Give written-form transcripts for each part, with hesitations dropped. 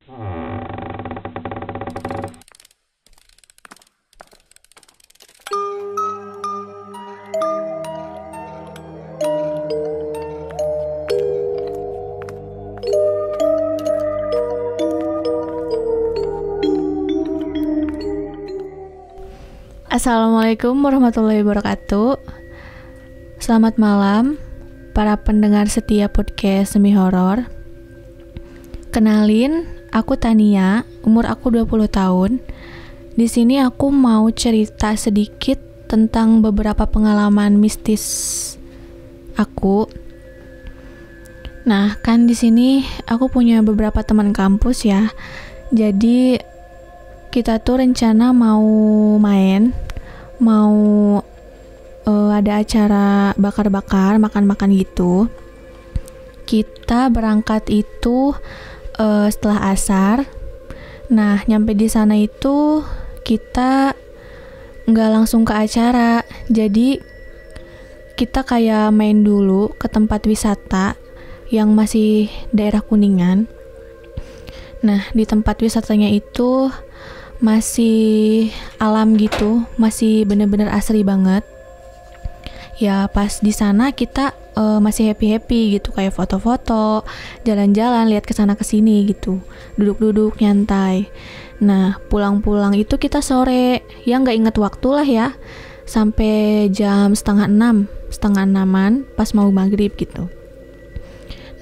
Assalamualaikum warahmatullahi wabarakatuh. Selamat malam para pendengar setia podcast Semi Horor. Kenalin, aku Tania, umur aku 20 tahun. Di sini aku mau cerita sedikit tentang beberapa pengalaman mistis aku. Nah, kan di sini aku punya beberapa teman kampus ya. Jadi kita tuh rencana mau ada acara bakar-bakar, makan-makan gitu. Kita berangkat itu setelah asar. Nah, nyampe di sana itu kita nggak langsung ke acara. Jadi kita kayak main dulu ke tempat wisata yang masih daerah Kuningan. Nah, di tempat wisatanya itu masih alam gitu, masih bener-bener asri banget. Ya pas di sana kita masih happy gitu, kayak foto-foto, jalan-jalan, lihat kesana kesini gitu, duduk-duduk nyantai. Nah pulang-pulang itu kita sore, ya nggak inget waktu lah ya, sampai jam setengah enaman pas mau maghrib gitu.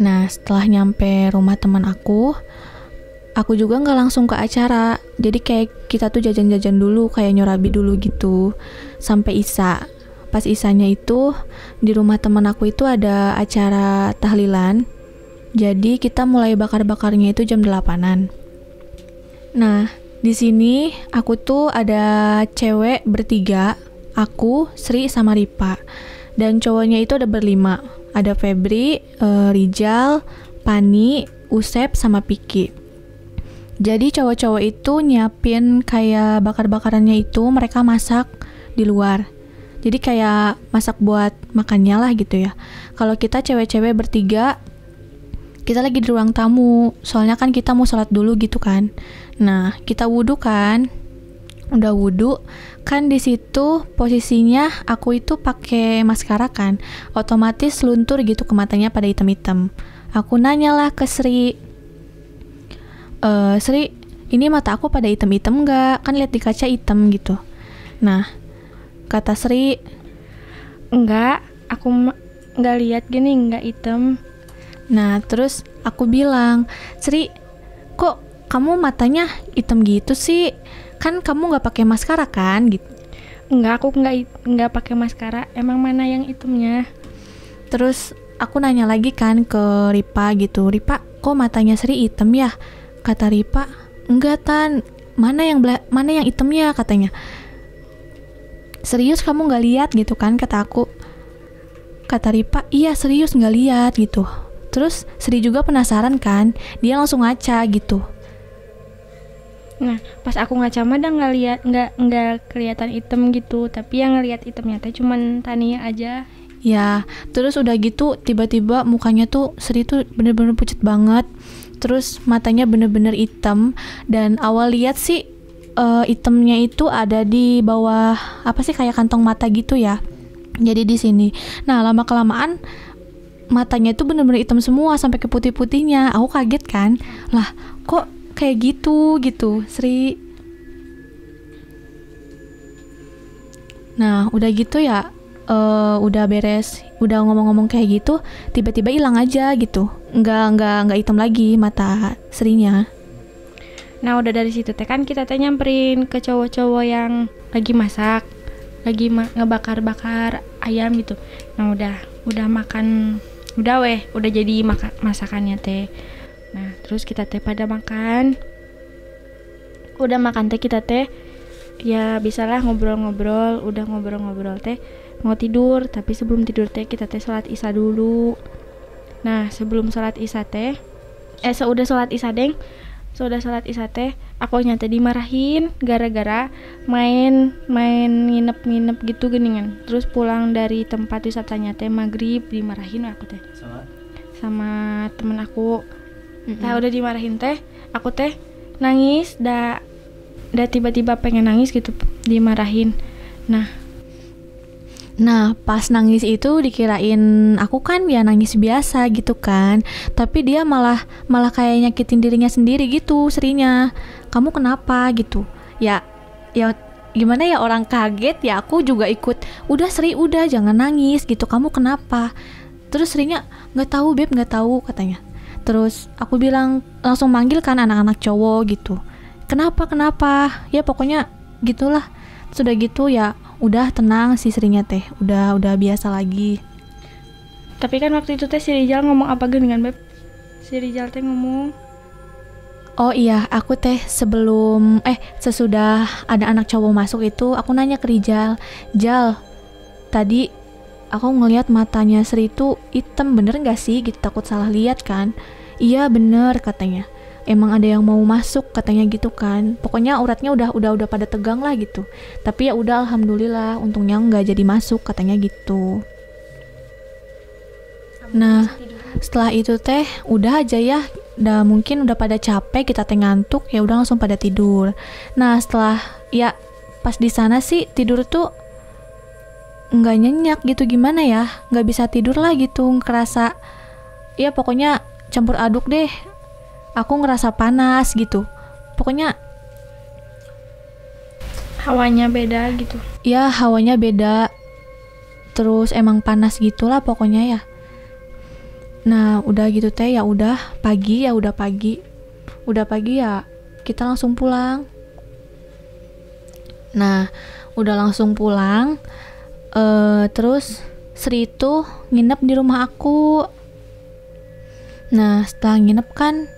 Nah setelah nyampe rumah teman aku juga nggak langsung ke acara. Jadi kayak kita tuh jajan-jajan dulu, kayak nyorabi dulu gitu sampai isya. Pas isyanya itu di rumah teman aku itu ada acara tahlilan. Jadi kita mulai bakar-bakarnya itu jam 8-an. Nah di sini aku tuh ada cewek bertiga, aku, Sri sama Ripa, dan cowoknya itu ada berlima. Ada Febri, Rijal, Pani, Usep sama Piki. Jadi cowok-cowok itu nyiapin kayak bakar-bakarannya itu mereka masak di luar. Jadi kayak masak buat makannya lah gitu ya. Kalau kita cewek-cewek bertiga, kita lagi di ruang tamu. Soalnya kan kita mau sholat dulu gitu kan. Nah, kita wudhu kan. Udah wudhu, kan di situ posisinya aku itu pakai maskara kan. Otomatis luntur gitu ke matanya pada hitam-hitam. Aku nanyalah ke Sri, Sri, ini mata aku pada hitam-hitam nggak? Kan lihat di kaca hitam gitu. Nah, kata Sri, enggak, aku nggak lihat gini, nggak hitam. Nah, terus aku bilang, Sri, kok kamu matanya hitam gitu sih? Kan kamu nggak pakai maskara kan? Gitu. Enggak, aku nggak pakai maskara. Emang mana yang hitamnya? Terus aku nanya lagi kan ke Ripa gitu, Ripa, kok matanya Sri hitam ya? Kata Ripa, enggak Tan, mana yang hitamnya katanya. Serius kamu nggak lihat gitu kan, kata aku. Kata Ripa, iya serius nggak lihat gitu. Terus Sri juga penasaran kan, dia langsung ngaca gitu. Nah pas aku ngaca mah nggak kelihatan hitam gitu, tapi yang ngelihat hitamnya teh cuman Tania aja. Ya terus udah gitu tiba-tiba mukanya tuh Sri tuh bener-bener pucat banget. Terus matanya bener-bener hitam, dan awal lihat sih hitamnya itu ada di bawah apa sih kayak kantong mata gitu ya. Jadi di sini. Nah lama kelamaan matanya itu bener-bener hitam semua sampai ke putih-putihnya. Aku kaget kan, lah kok kayak gitu Sri. Nah udah gitu ya. Udah beres, udah ngomong-ngomong kayak gitu, tiba-tiba hilang aja gitu, nggak hitam lagi mata Srinya. Nah udah dari situ teh kan kita teh nyamperin ke cowok-cowok yang lagi masak, lagi ngebakar-bakar ayam gitu. Nah udah makan, udah jadi masakannya teh. Nah terus kita teh pada makan, udah makan teh kita teh ya bisalah ngobrol-ngobrol. Udah ngobrol-ngobrol teh mau tidur, tapi sebelum tidur teh kita teh sholat isya dulu. Nah sebelum sholat isya teh seudah sholat isya teh aku nyata dimarahin gara-gara main nginep gitu geningan. Terus pulang dari tempat wisatanya teh maghrib, dimarahin aku teh sama temen aku. Nah udah dimarahin teh, aku teh nangis, dah tiba-tiba pengen nangis gitu, dimarahin. Nah, pas nangis itu dikirain aku kan ya nangis biasa gitu kan. Tapi dia malah kayak nyakitin dirinya sendiri gitu, Srinya. Kamu kenapa gitu? Ya gimana ya, orang kaget ya, aku juga ikut. Udah Sri, udah jangan nangis gitu. Kamu kenapa? Terus Srinya nggak tahu Beb, nggak tahu katanya. Terus aku bilang, langsung manggil kan anak-anak cowok gitu. Kenapa? Ya pokoknya gitulah. Sudah gitu ya udah tenang si Srinya teh, udah biasa lagi. Tapi kan waktu itu teh si Rizal ngomong apa dengan Beb? Si Rizal teh ngomong, oh iya, aku teh sesudah ada anak cowok masuk itu aku nanya ke Rizal, Jal, tadi aku ngelihat matanya Sri itu hitam, bener gak sih gitu, takut salah lihat kan. Iya bener katanya, emang ada yang mau masuk katanya gitu kan. Pokoknya uratnya udah pada tegang lah gitu. Tapi ya udah, alhamdulillah untungnya nggak jadi masuk katanya gitu. Nah setelah itu teh udah aja ya, mungkin udah pada capek, kita teh ngantuk, ya udah langsung pada tidur. Nah setelah ya pas di sana sih tidur tuh nggak nyenyak gitu, gimana ya, nggak bisa tidur lah gitu, ngerasa ya pokoknya campur aduk deh. Aku ngerasa panas gitu. Pokoknya hawanya beda gitu. ya hawanya beda. Terus emang panas gitulah pokoknya ya. Nah, udah gitu teh ya udah pagi. Udah pagi ya kita langsung pulang. Nah, udah langsung pulang. Terus Sri itu nginep di rumah aku. Nah, setelah nginep kan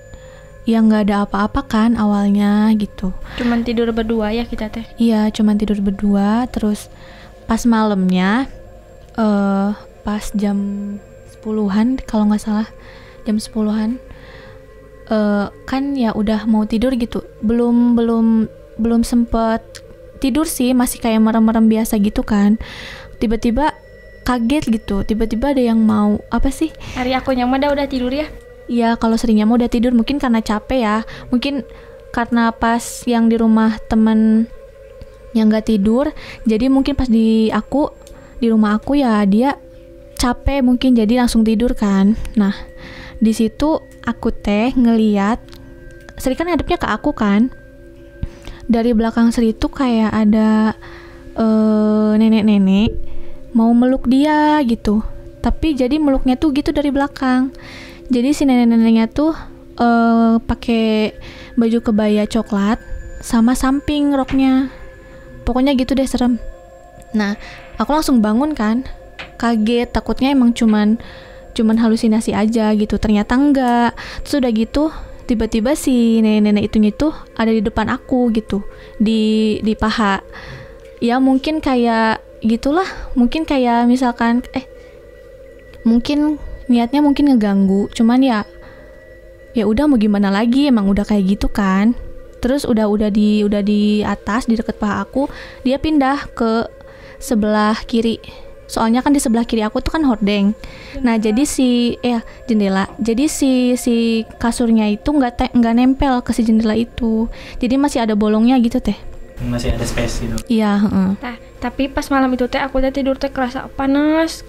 ya nggak ada apa-apa kan awalnya gitu. Cuman tidur berdua ya kita teh. Iya, cuman tidur berdua. Terus pas malamnya pas jam 10-an kalau nggak salah, jam 10-an kan ya udah mau tidur gitu. Belum sempet tidur sih, masih kayak merem-merem biasa gitu kan. Tiba-tiba kaget gitu, tiba-tiba ada yang mau apa sih? Hari aku yang udah tidur ya. Iya, kalau Serinya mau udah tidur, mungkin karena capek ya, mungkin karena pas yang di rumah temen yang nggak tidur, jadi mungkin pas di rumah aku ya dia capek mungkin jadi langsung tidur kan. Nah di situ aku teh ngeliat Sri kan ngadepnya ke aku kan, dari belakang Sri itu kayak ada nenek-nenek mau meluk dia gitu, tapi jadi meluknya tuh gitu dari belakang. Jadi si nenek-neneknya tuh pakai baju kebaya coklat sama samping roknya. Pokoknya gitu deh, serem. Nah, aku langsung bangun kan. Kaget, takutnya emang cuman halusinasi aja gitu. Ternyata enggak. Terus udah gitu, tiba-tiba si nenek-nenek itu ada di depan aku gitu. Di paha. Ya mungkin kayak gitulah. Mungkin kayak misalkan mungkin niatnya mungkin ngeganggu, cuman ya udah mau gimana lagi, emang udah kayak gitu kan. Terus udah di atas di deket paha aku, dia pindah ke sebelah kiri. Soalnya kan di sebelah kiri aku tuh kan hordeng. Nah, jadi jendela. Jadi si kasurnya itu nggak nempel ke si jendela itu. Jadi masih ada bolongnya gitu teh. Masih ada space gitu. Iya, Nah, tapi pas malam itu teh aku teh tidur teh kerasa panas,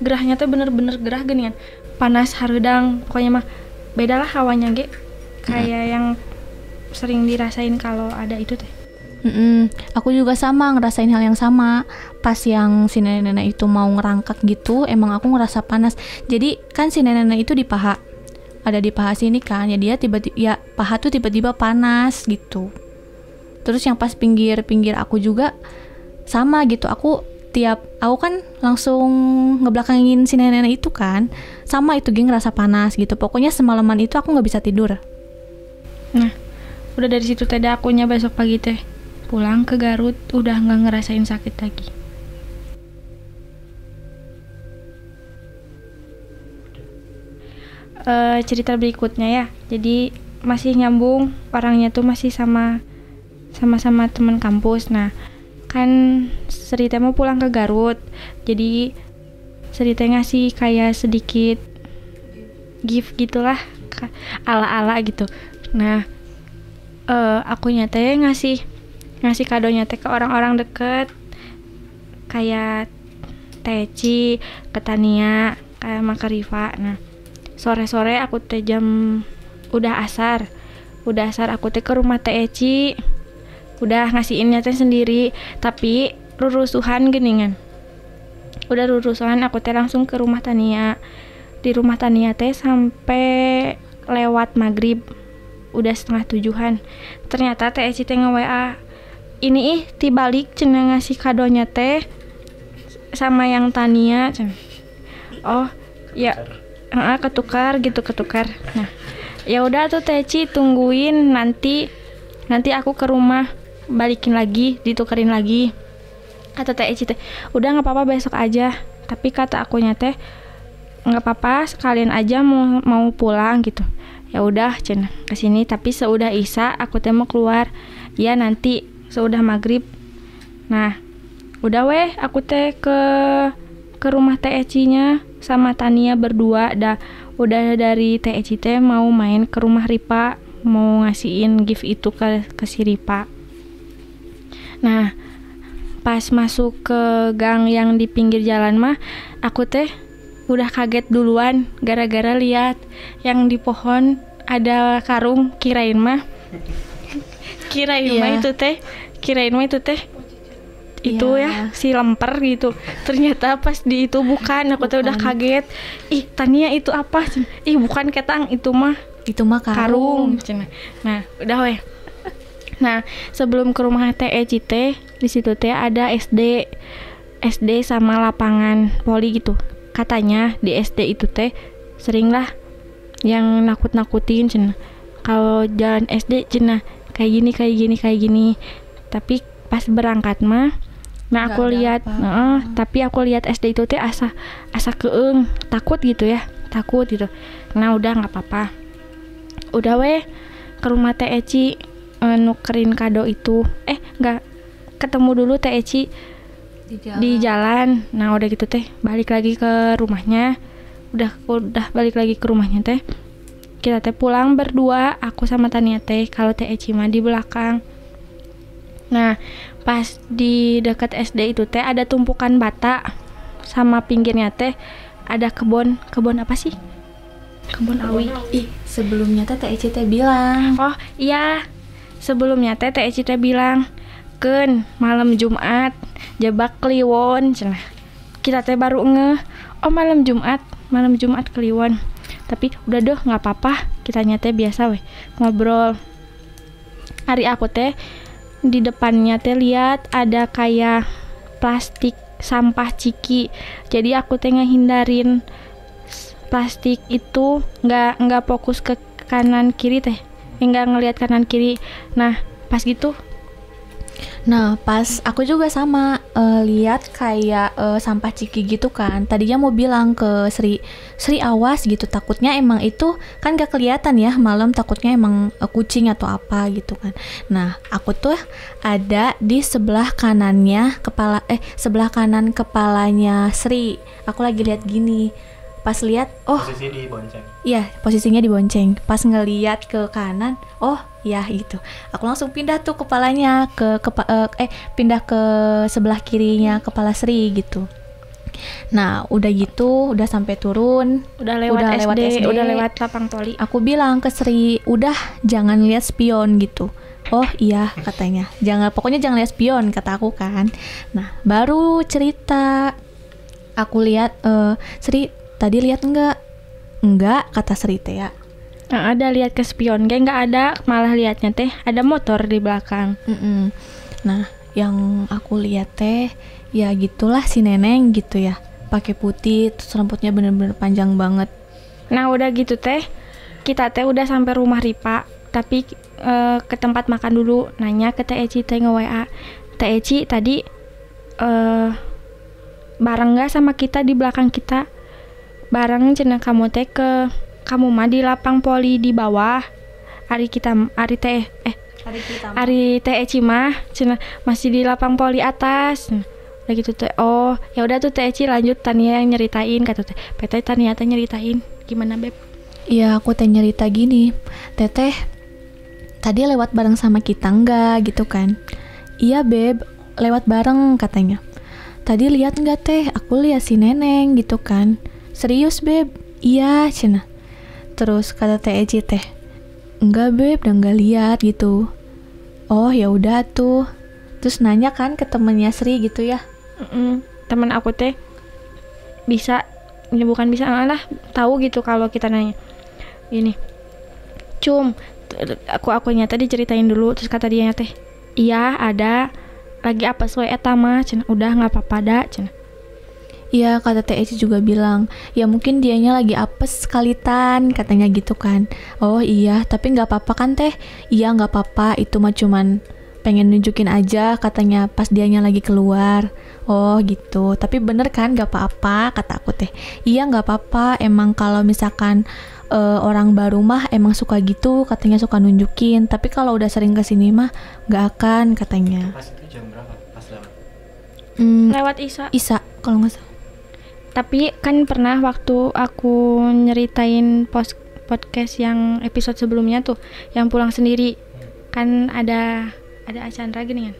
gerahnya teh bener-bener gerah gini kan. Panas hareudang, pokoknya mah beda lah hawanya ge. Kayak yang sering dirasain kalau ada itu teh. Aku juga sama ngerasain hal yang sama. Pas yang si nenek-nenek itu mau ngerangkak gitu, emang aku ngerasa panas. Jadi kan si nenek-nenek itu di paha, ada di paha sini kan, ya dia tiba-tiba ya paha tuh tiba-tiba panas gitu. Terus yang pas pinggir aku juga sama gitu. Aku kan langsung ngebelakangin si nenek-nenek itu kan, sama itu geng ngerasa panas gitu. Pokoknya semalaman itu aku nggak bisa tidur. Nah, udah dari situ teh akunya besok pagi teh pulang ke Garut udah nggak ngerasain sakit lagi. Cerita berikutnya ya, jadi masih nyambung, orangnya tuh masih sama-sama teman kampus. Nah kan Sri teh mau pulang ke Garut, jadi Sri teh ngasih kayak sedikit gift gitulah ala-ala gitu. Nah, akunya teh ngasih kadonya teh ke orang-orang deket, kayak Teh Eci, ke Tania, kayak ke Riva. Nah, sore-sore aku teh udah asar aku teh ke rumah Teh Eci, udah ngasihinnya teh sendiri, tapi rurusuhan geningan. Udah rurusuhan aku teh langsung ke rumah Tania. Di rumah Tania teh sampai lewat maghrib, udah 6:30-an. Ternyata Teh Eci teh nge-WA, ini tibalik cenah ngasih kadonya teh sama yang Tania cenah. Oh ya, ketukar. Nah, ya udah tuh Teh Eci tungguin, nanti aku ke rumah balikin lagi, ditukerin lagi. Kata Teh Eci teh, udah nggak apa-apa besok aja. Tapi kata akunya teh, nggak apa-apa sekalian aja mau pulang gitu. Ya udah cenah kesini, tapi seudah isya aku teh mau keluar. Ya nanti seudah maghrib. Nah, udah aku teh ke rumah Teh Eci-nya sama Tania berdua. Udah dari Teh Eci teh mau main ke rumah Ripa, mau ngasihin gift itu ke si Ripa. Nah, pas masuk ke gang yang di pinggir jalan mah, aku teh udah kaget duluan gara-gara lihat yang di pohon ada karung, kirain mah itu teh itu ya si lemper gitu. Ternyata pas di itu bukan, aku tuh udah kaget. Ih, Tania itu apa? Ih, bukan ketang, itu mah karung. Nah, udah Nah, sebelum ke rumah Teh Eci teh, di situ teh ada SD sama lapangan voli gitu. Katanya di SD itu teh sering lah yang nakut-nakutin cenah. Kalau jalan SD cenah kayak gini. Tapi pas berangkat mah, nah aku lihat, tapi aku lihat SD itu teh asa keeng, takut gitu. Nah, udah nggak apa-apa. Udah ke rumah Teh Eci, nukerin kado itu. Nggak ketemu dulu Teh Eci di jalan. Nah, udah gitu teh balik lagi ke rumahnya. Udah balik lagi ke rumahnya teh. Kita teh pulang berdua, aku sama Tania teh. Kalau Teh Eci mah di belakang. Nah, pas di dekat SD itu teh ada tumpukan bata, sama pinggirnya teh ada kebun apa sih? Kebun awi. Sebelumnya Teh Eci teh bilang. Oh iya, sebelumnya Teh Eci teh bilang, "Keun, malam Jumat jebak kliwon." Cenah. Kita teh baru ngeh, oh malam Jumat kliwon. Tapi udah doh, nggak apa-apa, kita nyate biasa ngobrol. Hari aku teh di depannya teh lihat ada kayak plastik sampah ciki. Jadi aku teh ngehindarin plastik itu, nggak fokus ke kanan kiri teh, nggak ngelihat kanan kiri. Nah, pas gitu. Nah, pas aku juga sama lihat kayak sampah ciki gitu kan. Tadinya mau bilang ke Sri awas gitu, takutnya emang itu kan gak kelihatan ya malam, takutnya emang kucing atau apa gitu kan. Nah, aku tuh ada di sebelah kanan kepalanya Sri. Aku lagi lihat gini. Pas lihat, posisi dibonceng. Iya, posisinya dibonceng. Pas ngeliat ke kanan, ya gitu. Aku langsung pindah tuh kepalanya pindah ke sebelah kirinya kepala Sri gitu. Nah, udah gitu, udah sampai turun, udah lewat SD, udah lewat lapang voli. Aku bilang ke Sri, udah jangan lihat spion gitu. Oh iya, katanya. Pokoknya jangan lihat spion, kata aku kan. Nah, baru cerita. Aku lihat Sri tadi lihat enggak, kata Sri teh ya. Ada lihat ke spion, nggak ada, malah lihatnya teh ada motor di belakang. Nah, yang aku lihat teh ya gitulah si neneng gitu ya, pakai putih, terus rambutnya bener-bener panjang banget. Nah, udah gitu teh kita teh udah sampai rumah Ripa, tapi ke tempat makan dulu. Nanya ke Teh Eci teh nge-WA, Teh Eci tadi bareng nggak sama kita di belakang kita? Bareng cenah, kamu mah di lapang voli di bawah. Ari Teh Eci mah cenah masih di lapang voli atas. Udah gitu teh. Oh, ya udah tuh Teh Eci lanjut, Tania yang nyeritain, kata teh. Tania teh nyeritain gimana, Beb? Iya, aku teh nyerita gini, Teteh tadi lewat bareng sama kita nggak gitu kan? Iya beb, lewat bareng katanya. Tadi lihat nggak teh? Aku lihat si Neneng gitu kan. Serius beb? Iya cina. Terus kata Teh Eci teh, enggak beb, udah nggak lihat gitu. Oh ya udah tuh. Terus nanya kan ke temennya Sri gitu ya. Teman aku teh bisa, ya bukan bisa lah, tahu gitu kalau kita nanya. Ini, akunya tadi ceritain dulu, terus kata dia teh, iya ada, lagi apa soe eta mah, cenah udah nggak apa-apa dah, cenah. Iya, kata Teh Eci juga bilang, ya mungkin dianya lagi apes sekalitan, katanya gitu kan. Oh iya, tapi nggak apa-apa kan Teh? Iya nggak apa-apa, itu mah cuman pengen nunjukin aja katanya pas dianya lagi keluar. Oh gitu, tapi bener kan nggak apa-apa, kata aku teh. Iya nggak apa-apa, emang kalau misalkan orang baru mah emang suka gitu, katanya suka nunjukin. Tapi kalau udah sering kesini mah nggak akan, katanya. Pas itu jam berapa? Pas lewat? Lewat Isa. Isa kalau nggak salah. Tapi kan pernah waktu aku nyeritain podcast yang episode sebelumnya tuh, yang pulang sendiri, kan ada Chandra gini kan,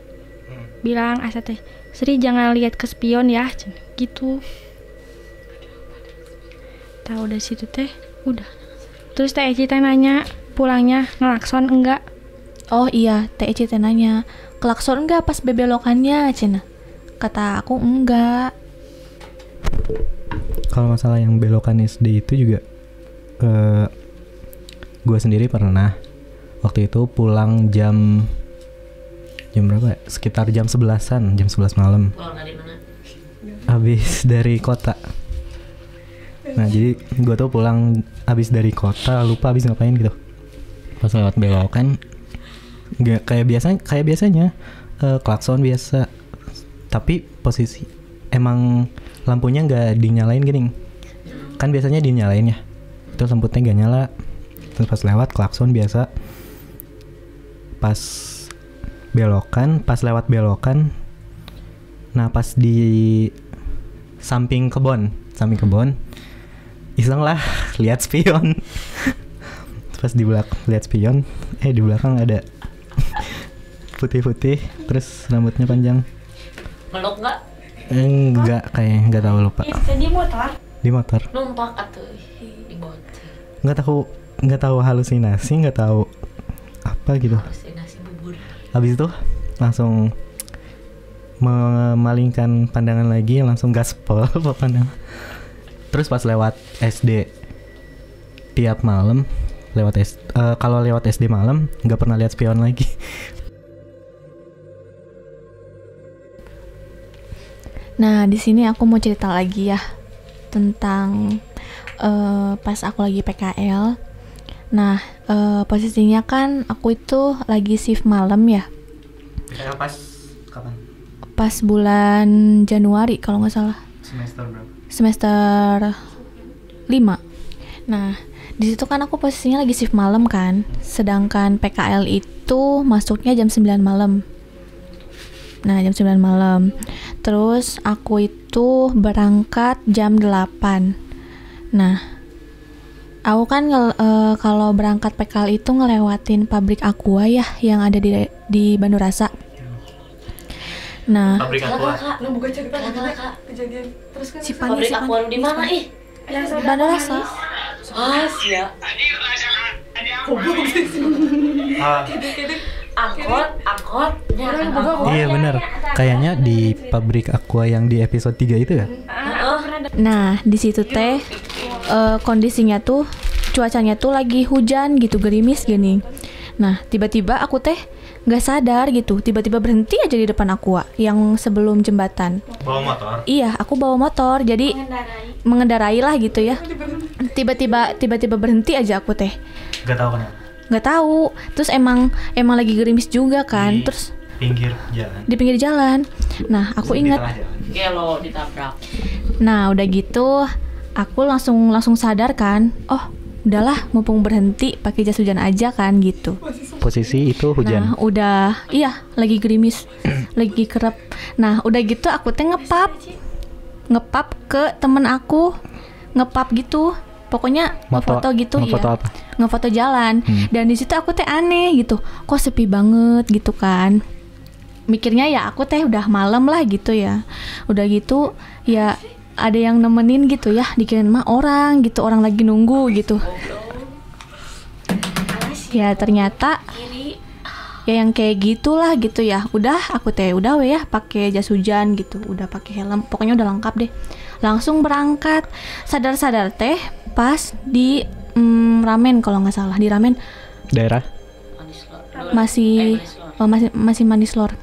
bilang asa teh, Sri jangan lihat ke spion ya, gitu. Tahu dari situ teh, udah. Terus Teh Eci teh nanya, pulangnya ngelakson enggak? Oh iya, Teh Eci teh nanya, klakson enggak pas bebelokannya, cina? Kata aku enggak. Kalau masalah yang belokan SD itu juga gue sendiri pernah waktu itu pulang jam berapa ya? Sekitar jam 11-an, jam 11 malam. Pulang dari mana? Habis dari kota. Nah jadi gue tuh pulang habis dari kota, lupa habis ngapain gitu. Pas lewat belokan nggak kayak biasanya klakson biasa, tapi posisi emang lampunya nggak dinyalain gini, kan biasanya dinyalain ya, itu lampunya nggak nyala. Terus pas lewat klakson biasa. Pas lewat belokan, nah pas di samping kebon, iseng lah lihat spion. Pas di belakang lihat spion, di belakang ada putih-putih, terus rambutnya panjang. Meluk nggak? Nggak tahu, lupa. Di motor. Numpak atau di bot? Nggak tahu halusinasi, nggak tahu apa gitu. Halusinasi bubur. Habis itu langsung memalingkan pandangan lagi, langsung gaspol pandangan. Terus pas lewat SD tiap malam, kalau lewat SD malam nggak pernah lihat spion lagi. Nah, di sini aku mau cerita lagi ya tentang pas aku lagi PKL. Nah, posisinya kan aku itu lagi shift malam ya. PKL pas kapan? Pas bulan Januari kalau nggak salah. Semester berapa? Semester 5. Nah, di situ kan aku posisinya lagi shift malam kan. Sedangkan PKL itu masuknya jam 9 malam. Nah, jam 9 malam. Terus aku itu berangkat jam 8. Nah, aku kan kalau berangkat PKL itu ngelewatin pabrik Aqua ya yang ada di Bandung Rasa. Nah, Pabrik Aqua. Lu buka cerita kak. Kejadian. Terus kan Pabrik Aqua lu di mana ih? Bandung Rasa. Ya. Angkot. Iya benar. Kayaknya di pabrik Aqua yang di episode 3 itu ya. Nah, di situ teh kondisinya tuh cuacanya tuh lagi hujan gitu, gerimis gini. Nah, tiba-tiba aku teh nggak sadar gitu, tiba-tiba berhenti aja di depan Aqua yang sebelum jembatan. Bawa motor? Iya, aku bawa motor, jadi mengendarai lah gitu ya. Tiba-tiba berhenti aja aku teh. Gak tahu kenapa. Nggak tahu. Terus emang lagi gerimis juga kan. Di Terus pinggir jalan. di pinggir jalan. Nah, aku Di ingat. tengah jalan. Gelo ditabrak. Nah, udah gitu aku langsung sadar kan. Oh, udahlah, mumpung berhenti pakai jas hujan aja kan gitu. Posisi itu hujan. Nah, udah lagi gerimis, lagi kerap. Nah, udah gitu aku teh ngepap ke temen aku, ngepap gitu. pokoknya ngefoto gitu ya. Ngefoto apa? Ngefoto jalan. Dan di situ aku teh aneh gitu, kok sepi banget gitu kan. Mikirnya ya aku teh udah malam lah gitu ya. Udah gitu ya ada yang nemenin gitu ya, dikirain mah orang gitu, orang lagi nunggu gitu. Ya ternyata ya yang kayak gitulah gitu ya. Udah aku teh udah we ya pakai jas hujan gitu, udah pakai helm, pokoknya udah lengkap deh. Langsung berangkat. Sadar-sadar teh pas di Ramen kalau nggak salah, di Ramen Daerah? masih masih Manislor.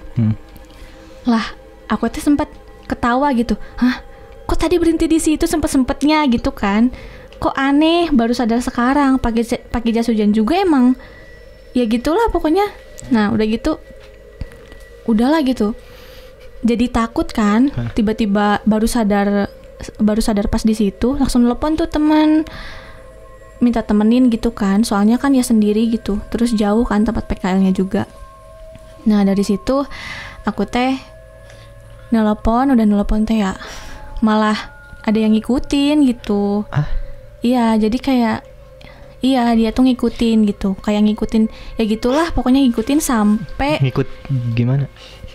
Lah, aku teh sempat ketawa gitu. Hah? Kok tadi berhenti di situ sempet-sempetnya gitu kan? Kok aneh, baru sadar sekarang pakai jas hujan juga emang. Ya gitulah pokoknya. Nah, udah gitu udahlah gitu. Jadi takut kan? Tiba-tiba baru sadar pas di situ, langsung telepon tuh teman. Minta temenin gitu kan. Soalnya kan ya sendiri gitu. Terus jauh kan tempat PKL-nya juga. Nah, dari situ aku teh udah nelpon teh ya. Malah ada yang ngikutin gitu. Iya, jadi kayak dia tuh ngikutin gitu. Kayak ngikutin ya gitulah, pokoknya ngikutin sampai Ngikut gimana?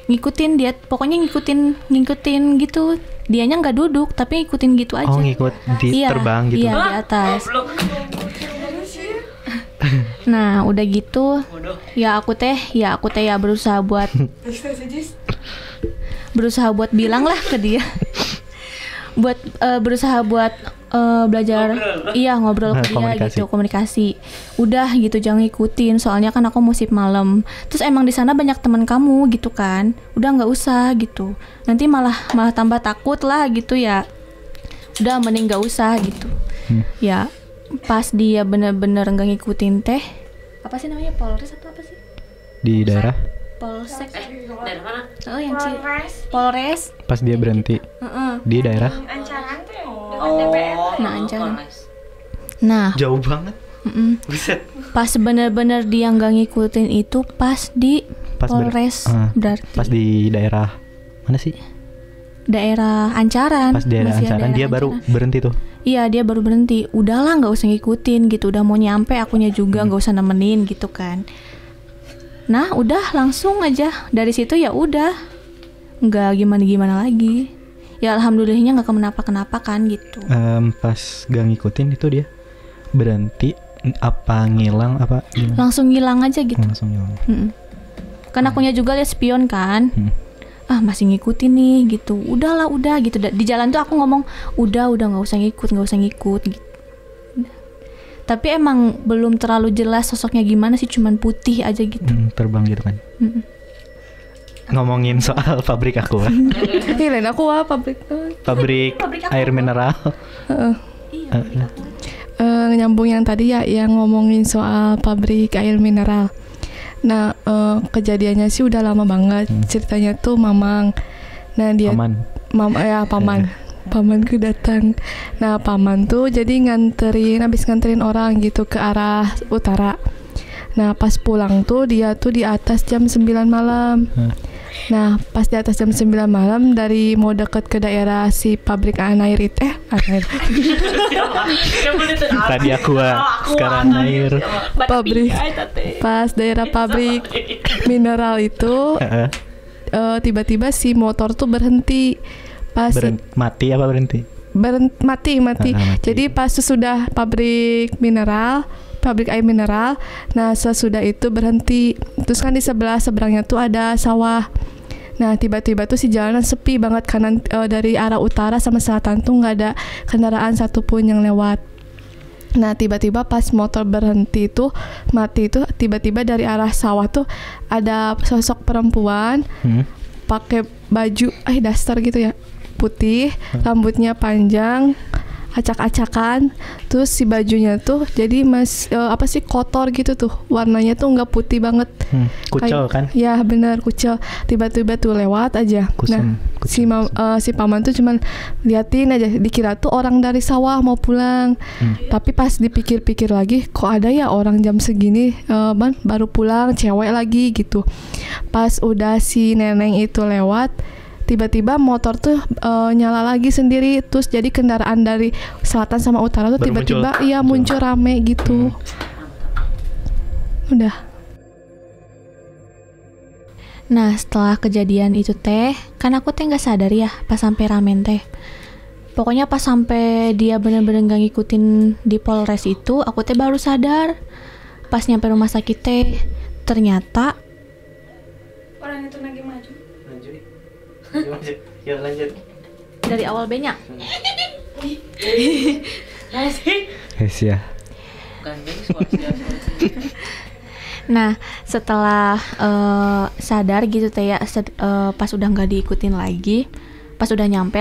ngikutin dia, pokoknya ngikutin gitu. Dianya nggak duduk tapi ngikutin gitu aja. Oh, ngikut di Iya, terbang gitu. Iya, di atas. Nah, udah gitu ya aku teh berusaha buat bilang lah ke dia. Berusaha buat belajar ngobrol ke dia gitu, komunikasi. Udah gitu jangan ngikutin, soalnya kan aku mau shift malam. Terus emang di sana banyak teman kamu gitu kan. Udah nggak usah gitu. Nanti malah tambah takut lah gitu ya. Udah mending nggak usah gitu. Ya pas dia bener-bener nggak ngikutin teh, apa sih namanya, Polres atau apa sih? Di daerah? Polsek. Dari mana? Oh, yang Polres. Pas dia berhenti di daerah? Nah, Ancaran. Nah, Jauh banget. Buset. pas bener-bener dia nggak ngikutin itu pas di Polres, berarti Pas di daerah mana sih? daerah Ancaran. Pas daerah Masih Ancaran dia baru berhenti tuh. Iya, dia baru berhenti. Udahlah nggak usah ngikutin gitu. Udah mau nyampe akunya juga nggak usah nemenin gitu kan. Nah, udah langsung aja dari situ ya udah nggak gimana lagi. Ya alhamdulillahnya nggak kenapa-kenapa kan gitu. Pas gak ngikutin itu dia berhenti apa ngilang apa gimana? Langsung ngilang aja gitu. Langsung ngilang. Kan akunya juga lihat spion kan. Masih ngikutin nih gitu. Udahlah udah gitu. Di jalan tuh aku ngomong udah nggak usah ngikut gitu. Tapi emang belum terlalu jelas sosoknya gimana sih, cuman putih aja gitu. Terbang gitu kan. Ngomongin soal pabrik aqua. Lain aqua Pabrik air mineral. Nyambung yang tadi ya, yang ngomongin soal pabrik air mineral. Nah, kejadiannya sih udah lama banget. Ceritanya tuh Mamang. Nah, dia paman. Pamanku datang. Nah, paman tuh jadi habis nganterin orang gitu ke arah utara. Nah, pas pulang tuh dia tuh di atas jam 9 malam. Nah, pas di atas jam 9 malam dari mau deket ke daerah si pabrik air. Tadi aqua, sekarang air. Pabrik. Pas daerah pabrik mineral itu tiba-tiba si motor tuh berhenti. Mati apa berhenti? Mati. Jadi pas sesudah pabrik air mineral, nah sesudah itu berhenti. Terus kan di seberangnya tuh ada sawah. Nah tiba-tiba tuh si jalanan sepi banget, kanan dari arah utara sama selatan tuh nggak ada kendaraan satupun yang lewat. Nah tiba-tiba pas motor berhenti tuh mati tuh, tiba-tiba dari arah sawah tuh ada sosok perempuan pakai baju daster gitu ya, putih, rambutnya panjang, acak-acakan, terus si bajunya tuh jadi kotor gitu tuh, warnanya tuh nggak putih banget, kucel kan? Ya benar, kucel. Tiba-tiba tuh lewat aja. Kusam. Si paman tuh cuman liatin aja, dikira tuh orang dari sawah mau pulang. Tapi pas dipikir-pikir lagi, kok ada ya orang jam segini baru pulang, cewek lagi gitu. Pas udah si neneng itu lewat, tiba-tiba motor tuh nyala lagi sendiri, terus jadi kendaraan dari selatan sama utara tuh Baru tiba-tiba muncul. iya muncul rame gitu. Udah. Nah, setelah kejadian itu teh, kan aku teh nggak sadar ya pas sampai ramen teh. Pokoknya pas sampai dia bener-bener nggak ngikutin di Polres itu, aku teh baru sadar. Pas nyampe rumah sakit teh, ternyata Orang itu lagi maju. Lanjut. Ya lanjut. dari awal banyak. Yes ya. Gandeng suara. Nah, setelah sadar gitu teh ya, pas udah nggak diikutin lagi, pas udah nyampe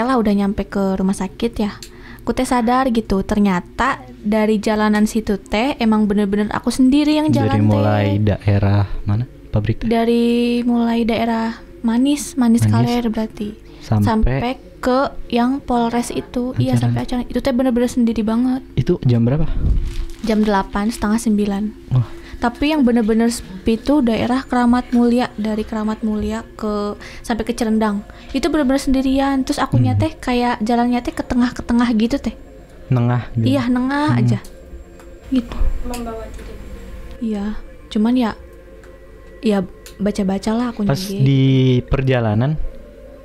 ke rumah sakit ya, aku teh sadar gitu, ternyata dari jalanan situ teh emang bener-bener aku sendiri yang jalan Dari teh. mulai daerah mana? Pabrik teh? Dari mulai daerah Manis Kaler berarti sampai ke yang Polres itu. Iya, Ajaran. sampai acara itu teh bener-bener sendiri banget. Itu jam berapa? Jam 8, setengah 9. Wah, Tapi yang bener-bener sepi itu daerah Keramat Mulia, dari Keramat Mulia ke sampai ke Cerendang. Itu bener-bener sendirian. Terus akunya teh kayak jalannya teh ke tengah gitu teh. nengah gitu. Iya, nengah aja. Gitu. Membawa diri. Iya. Cuman ya baca-baca lah akunya. Pas di perjalanan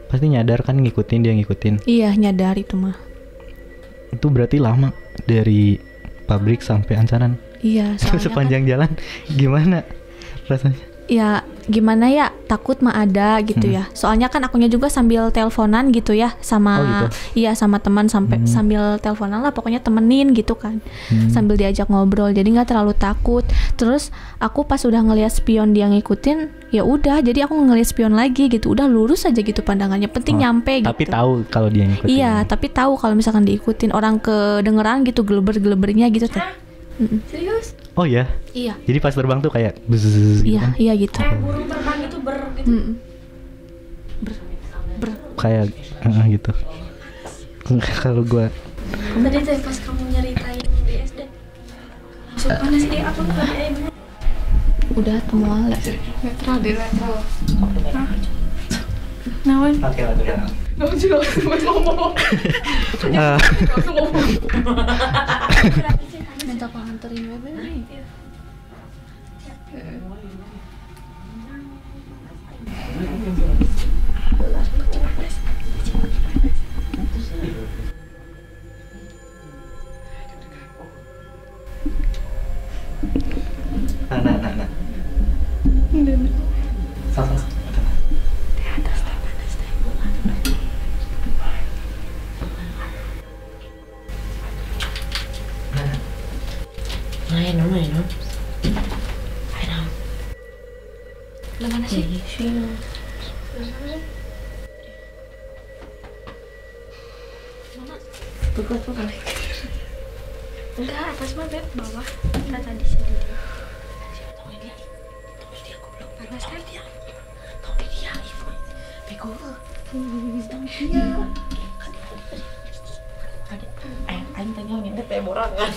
pasti nyadar kan dia ngikutin. Iya, nyadar itu mah. Itu berarti lama dari pabrik sampai Ancaran. Iya, soalnya Sepanjang jalan gimana rasanya? ya gimana ya, takut mah ada gitu ya. Soalnya kan akunya juga sambil teleponan gitu ya sama Oh, gitu? iya sama teman sambil teleponan lah, pokoknya temenin gitu kan. Sambil diajak ngobrol, jadi nggak terlalu takut. Terus aku pas udah ngelihat spion dia ngikutin, ya udah, jadi aku ngelihat spion lagi gitu. Udah lurus aja gitu pandangannya, penting nyampe gitu. Tapi tahu kalau dia ngikutin. Iya, tapi tahu kalau misalkan diikutin, orang kedengeran gitu geleber-gelebernya gitu teh. Serius? Oh ya. Iya. Jadi pas terbang tuh kayak bzzz gitu Iya, kan. iya gitu. Kayak burung terbang itu gitu. Kayak gitu. Kalau gua Tadi teh pas kamu nyeritain di SD. Masuk mana sih aku nggak ada ibu. Udah semua lah. Netral di netral. Nawan. Oke. Minta penganterin bebe. Nah. Sama. Main no. Main no. Lah mana sih? Bukan. Enggak, atas mah beb bawah. Kita tadi sini. Panas kan dia? Bego. Aing tanya ngintip teh borangan.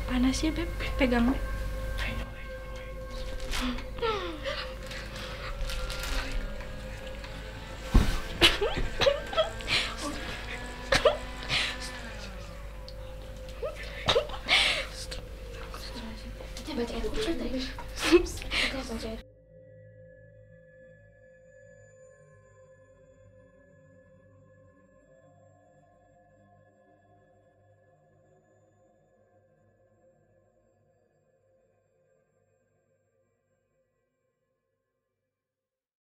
Panas ya beb, pegang. Baca buku